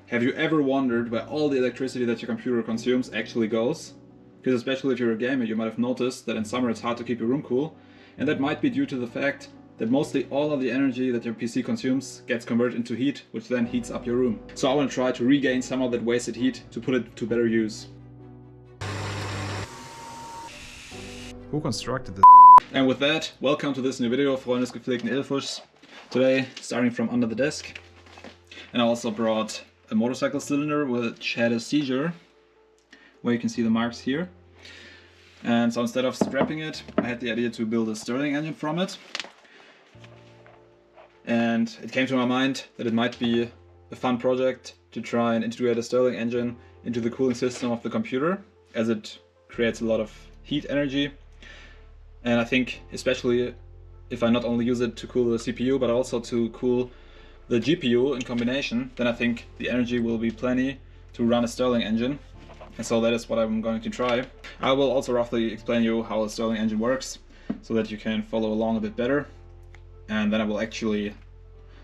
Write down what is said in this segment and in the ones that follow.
Have you ever wondered where all the electricity that your computer consumes actually goes? Because especially if you're a gamer, you might have noticed that in summer it's hard to keep your room cool, and that might be due to the fact that mostly all of the energy that your PC consumes gets converted into heat, which then heats up your room. So I want to try to regain some of that wasted heat to put it to better use. Who constructed this? And with that, welcome to this new video, Freunde des gepflegten Edelfuschs. Today, starting from under the desk. And I also brought a motorcycle cylinder which had a seizure, where you can see the marks here. And so instead of scrapping it, I had the idea to build a Stirling engine from it. And it came to my mind that it might be a fun project to try and integrate a Stirling engine into the cooling system of the computer, as it creates a lot of heat energy. And I think especially if I not only use it to cool the CPU but also to cool the GPU in combination, then I think the energy will be plenty to run a Stirling engine. And so that is what I'm going to try. I will also roughly explain you how a Stirling engine works so that you can follow along a bit better. And then I will actually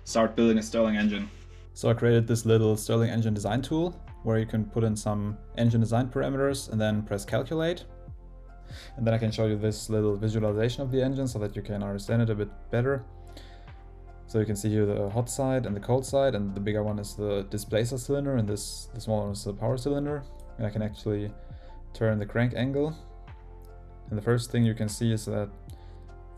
start building a Stirling engine. So I created this little Stirling engine design tool where you can put in some engine design parameters and then press calculate. And then I can show you this little visualization of the engine so that you can understand it a bit better. So you can see here the hot side and the cold side, and the bigger one is the displacer cylinder and the smaller one is the power cylinder. And I can actually turn the crank angle. And the first thing you can see is that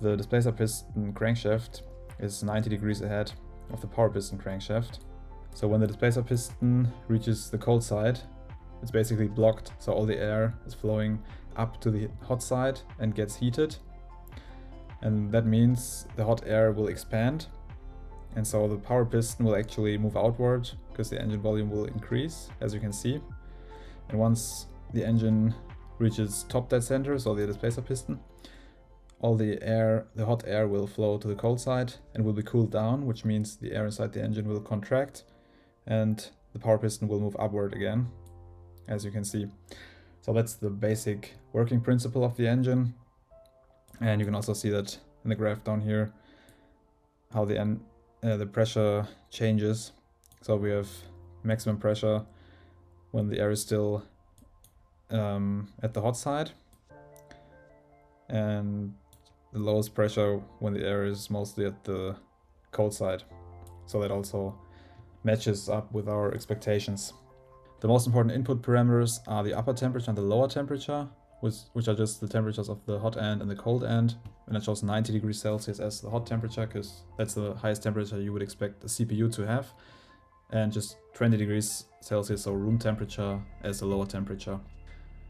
the displacer piston crankshaft is 90 degrees ahead of the power piston crankshaft. So when the displacer piston reaches the cold side, it's basically blocked, so all the air is flowing up to the hot side and gets heated. And that means the hot air will expand, and so the power piston will actually move outward because the engine volume will increase, as you can see. And once the engine reaches top dead center, so the displacer piston, all the hot air will flow to the cold side and will be cooled down, which means the air inside the engine will contract and the power piston will move upward again, as you can see. So that's the basic working principle of the engine. And you can also see that in the graph down here, how the pressure changes. So we have maximum pressure when the air is still at the hot side, and the lowest pressure when the air is mostly at the cold side. So that also matches up with our expectations. The most important input parameters are the upper temperature and the lower temperature, which are just the temperatures of the hot end and the cold end. And it shows 90 degrees Celsius as the hot temperature, because that's the highest temperature you would expect a CPU to have. And just 20 degrees Celsius, or room temperature, as the lower temperature.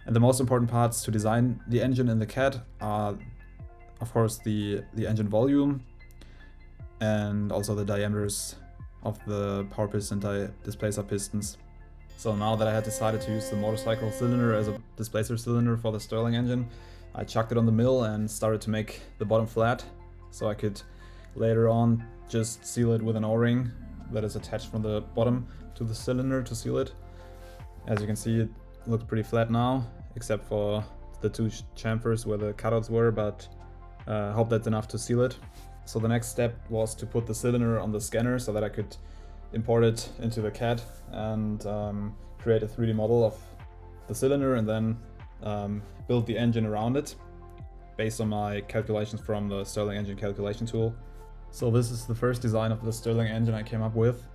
And the most important parts to design the engine in the CAD are, of course, the engine volume and also the diameters of the power piston and displacer pistons. So now that I had decided to use the motorcycle cylinder as a displacer cylinder for the Stirling engine, I chucked it on the mill and started to make the bottom flat, so I could later on just seal it with an O-ring that is attached from the bottom to the cylinder to seal it. As you can see, it looks pretty flat now, except for the two chamfers where the cutouts were, but I hope that's enough to seal it. So the next step was to put the cylinder on the scanner so that I could import it into the CAD and create a 3D model of the cylinder, and then build the engine around it based on my calculations from the Stirling engine calculation tool. So this is the first design of the Stirling engine I came up with.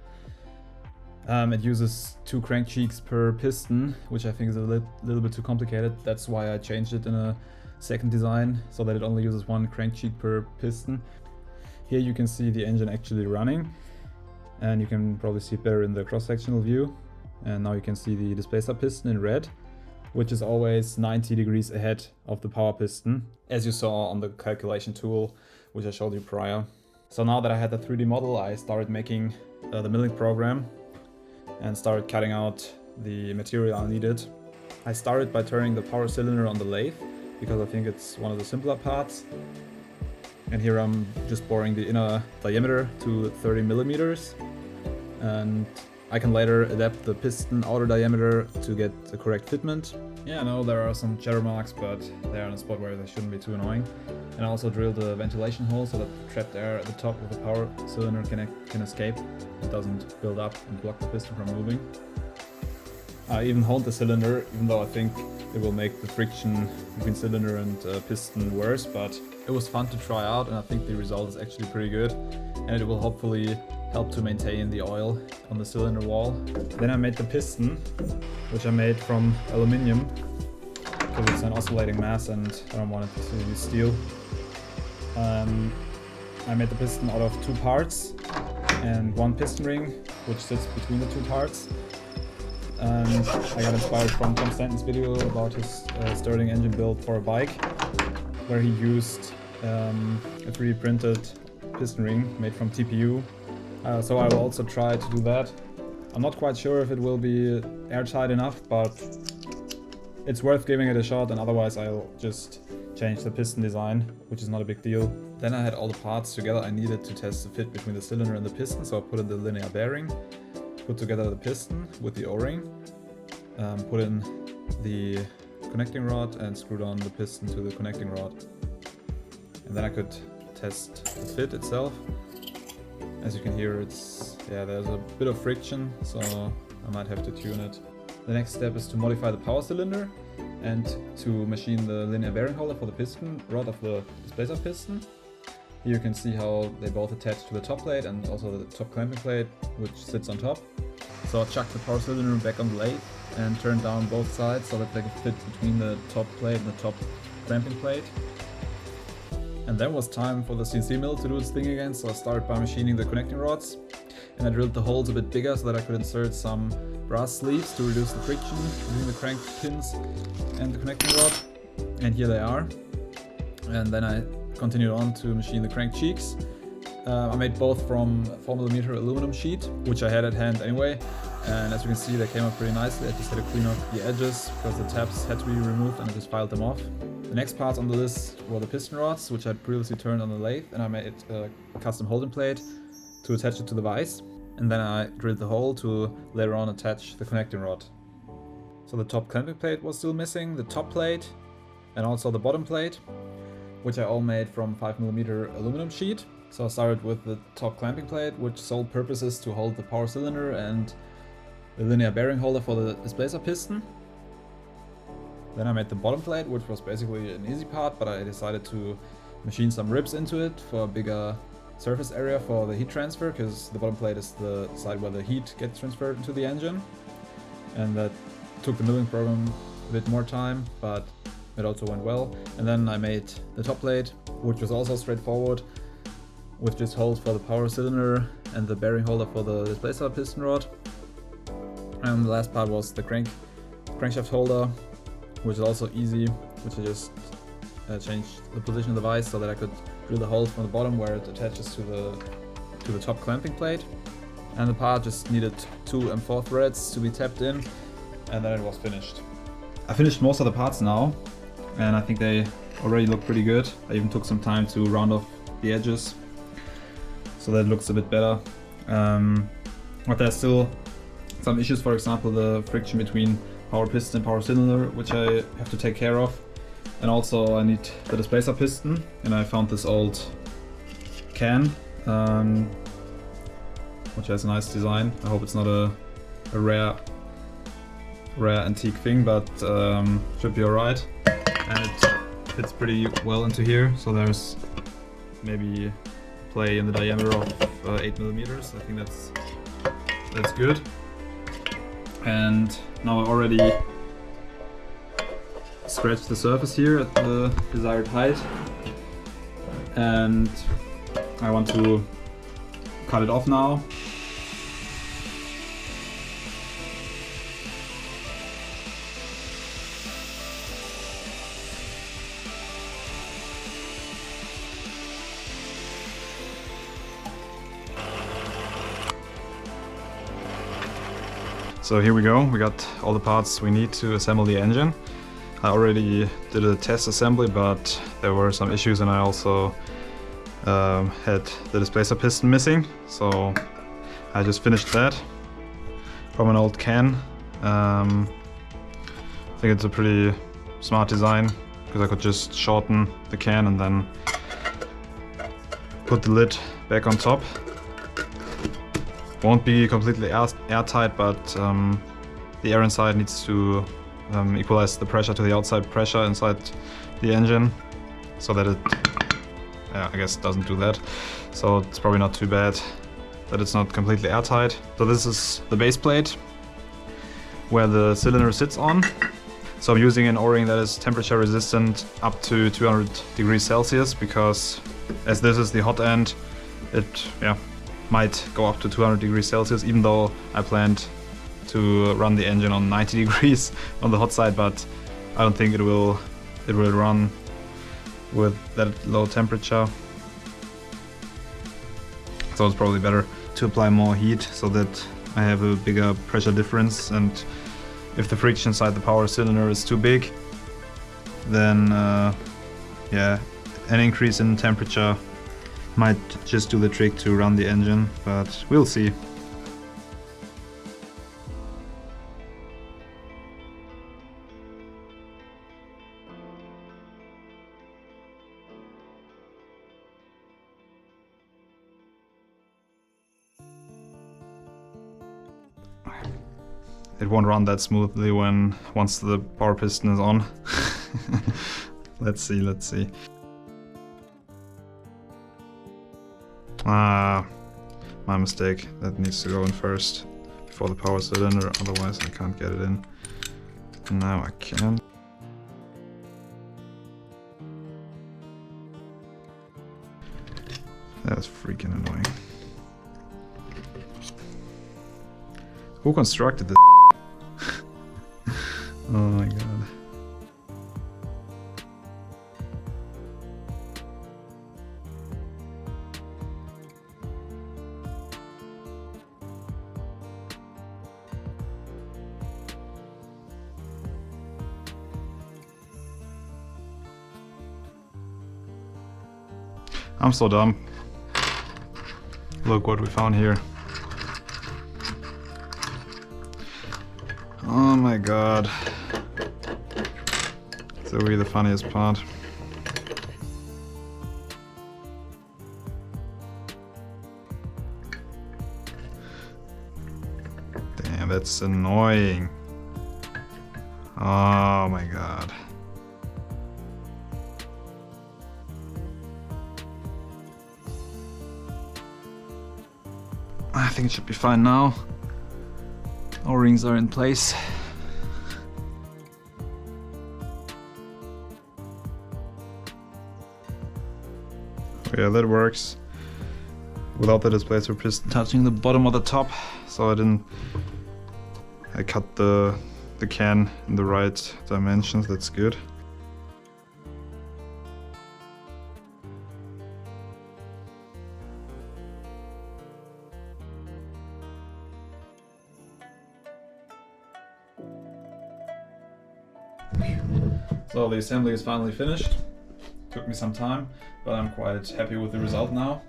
It uses 2 crank cheeks per piston, which I think is a little bit too complicated. That's why I changed it in a second design, so that it only uses 1 crank cheek per piston. Here you can see the engine actually running, and you can probably see it better in the cross-sectional view. And now you can see the displacer piston in red, which is always 90 degrees ahead of the power piston, as you saw on the calculation tool, which I showed you prior. So now that I had the 3D model, I started making the milling program and started cutting out the material I needed. I started by turning the power cylinder on the lathe, because I think it's one of the simpler parts. And here I'm just boring the inner diameter to 30 millimeters. And I can later adapt the piston outer diameter to get the correct fitment. Yeah, I know there are some cheddar marks, but they are in a spot where they shouldn't be too annoying. And I also drilled a ventilation hole so that trapped air at the top of the power cylinder can escape. It doesn't build up and block the piston from moving. I even honed the cylinder, even though I think it will make the friction between cylinder and piston worse, but it was fun to try out, and I think the result is actually pretty good, and it will hopefully help to maintain the oil on the cylinder wall. Then I made the piston, which I made from aluminium, because it's an oscillating mass and I don't want it to use steel. I made the piston out of 2 parts and 1 piston ring, which sits between the 2 parts. And I got inspired from Tom Stanton's video about his Stirling engine build for a bike, where he used a 3D printed piston ring made from TPU. So I will also try to do that. I'm not quite sure if it will be airtight enough, but it's worth giving it a shot, and otherwise I'll just change the piston design, which is not a big deal. Then I had all the parts together I needed to test the fit between the cylinder and the piston, so I put in the linear bearing, put together the piston with the O-ring, put in the connecting rod and screwed on the piston to the connecting rod. And then I could test the fit itself. As you can hear, there's a bit of friction, so I might have to tune it. The next step is to modify the power cylinder and to machine the linear bearing holder for the piston rod of the displacer piston. Here you can see how they both attach to the top plate and also the top clamping plate, which sits on top. So I chucked the power cylinder back on the lathe and turned down both sides so that they could fit between the top plate and the top clamping plate. And then was time for the CNC mill to do its thing again, so I started by machining the connecting rods. And I drilled the holes a bit bigger so that I could insert some brass sleeves to reduce the friction between the crank pins and the connecting rod. And here they are. And then I continued on to machine the crank cheeks. I made both from 4mm aluminum sheet, which I had at hand anyway. And as you can see, they came up pretty nicely. I just had to clean off the edges because the tabs had to be removed, and I just filed them off. The next parts on the list were the piston rods, which I'd previously turned on the lathe, and I made a custom holding plate to attach it to the vise. And then I drilled the hole to later on attach the connecting rod. So the top clamping plate was still missing, the top plate and also the bottom plate, which I all made from 5mm aluminum sheet. So I started with the top clamping plate, which sole purpose is to hold the power cylinder and the linear bearing holder for the displacer piston. Then I made the bottom plate, which was basically an easy part, but I decided to machine some ribs into it for a bigger surface area for the heat transfer, because the bottom plate is the side where the heat gets transferred into the engine. And that took the milling program a bit more time, but it also went well. And then I made the top plate, which was also straightforward, with just holes for the power cylinder and the bearing holder for the displacer piston rod. And the last part was the crankshaft holder, which is also easy, which I just changed the position of the vise so that I could drill the hole from the bottom where it attaches to the top clamping plate. And the part just needed 2 M4 threads to be tapped in, and then it was finished. I finished most of the parts now, and I think they already look pretty good. I even took some time to round off the edges, so that looks a bit better. But there's still some issues, for example the friction between power piston and power cylinder, which I have to take care of. And also I need the displacer piston, and I found this old can, which has a nice design. I hope it's not a rare antique thing, but should be alright. And it fits pretty well into here, so there's maybe play in the diameter of 8mm. I think that's good. And now I already scratched the surface here at the desired height, and I want to cut it off now. So here we go, we got all the parts we need to assemble the engine. I already did a test assembly, but there were some issues, and I also had the displacer piston missing, so I just finished that from an old can. I think it's a pretty smart design. because I could just shorten the can and then put the lid back on top. Won't be completely airtight, but the air inside needs to equalize the pressure to the outside pressure inside the engine, so that it, I guess, doesn't do that. So it's probably not too bad that it's not completely airtight. So this is the base plate where the cylinder sits on. So I'm using an O-ring that is temperature resistant up to 200 degrees Celsius, because as this is the hot end, it might go up to 200 degrees Celsius, even though I planned to run the engine on 90 degrees on the hot side, but I don't think it will run with that low temperature. So it's probably better to apply more heat so that I have a bigger pressure difference, and if the friction inside the power cylinder is too big, then an increase in temperature might just do the trick to run the engine, but we'll see. It won't run that smoothly once the power piston is on. Let's see. Ah, my mistake. That needs to go in first before the power cylinder, otherwise I can't get it in. Now I can. That's freaking annoying. Who constructed this? Oh my god. I'm so dumb. Look what we found here. Oh my god. It's really the funniest part. Damn, that's annoying. Oh my god. I think it should be fine now. O-rings are in place. Yeah, that works. Without the displacer piston touching the bottom of the top, so I cut the can in the right dimensions. That's good. So the assembly is finally finished. Took me some time, but I'm quite happy with the result now.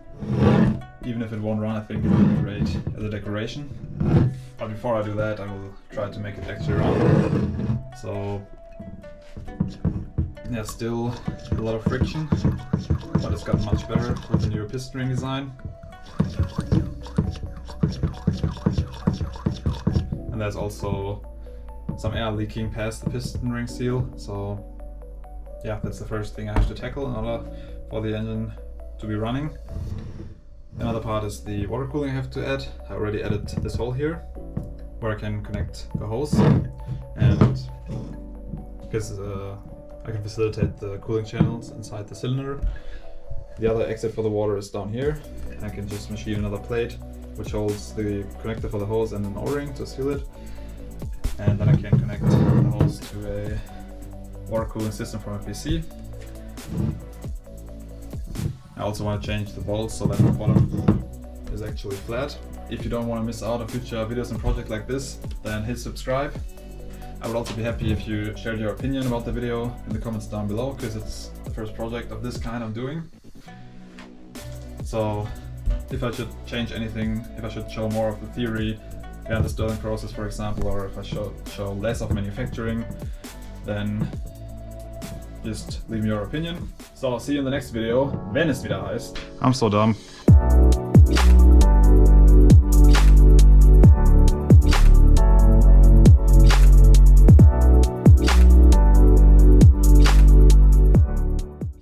Even if it won't run, I think it will be great as a decoration. But before I do that, I will try to make it actually run. So yeah, still a lot of friction, but it's gotten much better with the newer piston ring design. And there's also some air leaking past the piston ring seal, so yeah, that's the first thing I have to tackle in order for the engine to be running. Another part is the water cooling I have to add. I already added this hole here, where I can connect the hose, and because I can facilitate the cooling channels inside the cylinder. The other exit for the water is down here. I can just machine another plate, which holds the connector for the hose and an O-ring to seal it. And then I can connect the hose to a water cooling system from a PC. I also want to change the bolts so that the bottom is actually flat. If you don't want to miss out on future videos and projects like this, then hit subscribe. I would also be happy if you shared your opinion about the video in the comments down below, because it's the first project of this kind I'm doing. So if I should change anything, if I should show more of the theory behind the stirling process, for example, or if I show less of manufacturing, then Just leave me your opinion. So I'll see you in the next video, wenn es wieder heißt. I'm so dumb.